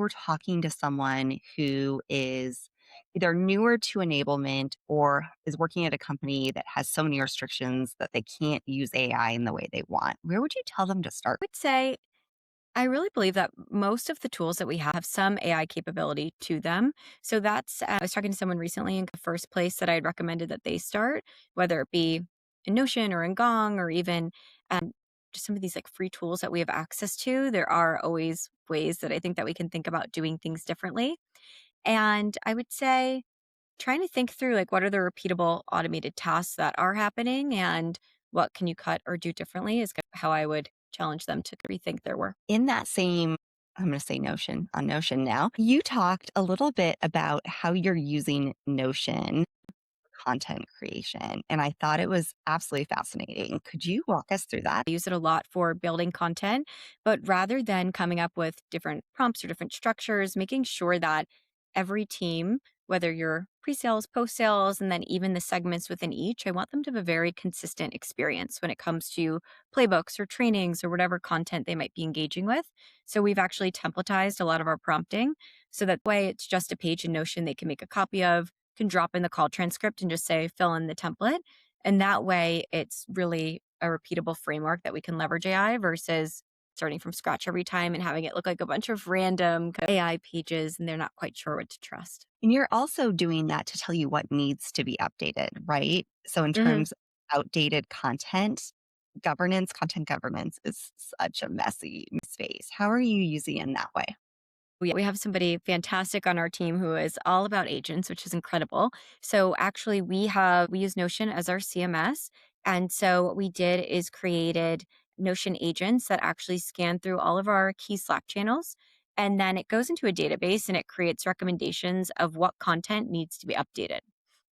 were talking to someone who is either newer to enablement or is working at a company that has so many restrictions that they can't use AI in the way they want, where would you tell them to start? Would say I really believe that most of the tools that we have some AI capability to them. So that's, I was talking to someone recently in the first place that I had recommended that they start, whether it be in Notion or in Gong or even um, just some of these like free tools that we have access to. There are always ways that I think that we can think about doing things differently. And I would say trying to think through like what are the repeatable automated tasks that are happening and what can you cut or do differently is how I would challenge them to rethink their work. In that same, I'm going to say Notion on Notion now, you talked a little bit about how you're using Notion content creation. And I thought it was absolutely fascinating. Could you walk us through that? I use it a lot for building content, but rather than coming up with different prompts or different structures, making sure that every team, whether you're pre-sales, post-sales, and then even the segments within each, I want them to have a very consistent experience when it comes to playbooks or trainings or whatever content they might be engaging with. So we've actually templatized a lot of our prompting so that way it's just a page in Notion they can make a copy of, can drop in the call transcript and just say, fill in the template. And that way it's really a repeatable framework that we can leverage AI versus starting from scratch every time and having it look like a bunch of random kind of AI pages and they're not quite sure what to trust. And you're also doing that to tell you what needs to be updated, right? So, in Mhm. terms of outdated content, governance, content governance is such a messy space. How are you using it in that way? We have somebody fantastic on our team who is all about agents, which is incredible. So actually we use Notion as our CMS. And so what we did is created Notion agents that actually scan through all of our key Slack channels. And then it goes into a database and it creates recommendations of what content needs to be updated.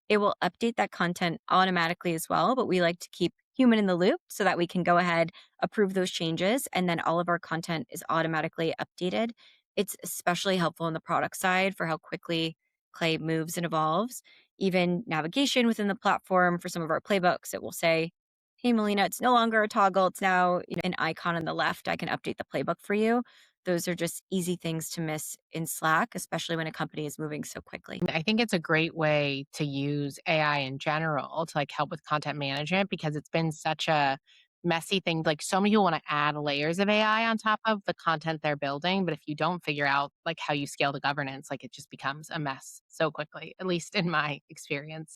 It will update that content automatically as well, but we like to keep human in the loop so that we can go ahead, approve those changes, and then all of our content is automatically updated. It's especially helpful in the product side for how quickly Clay moves and evolves. Even navigation within the platform for some of our playbooks, it will say, "Hey, Melina, it's no longer a toggle. It's now an icon on the left. I can update the playbook for you." Those are just easy things to miss in Slack, especially when a company is moving so quickly. I think it's a great way to use AI in general to like help with content management because it's been such a messy thing. Like so many people want to add layers of AI on top of the content they're building, but if you don't figure out like how you scale the governance, like it just becomes a mess so quickly, at least in my experience.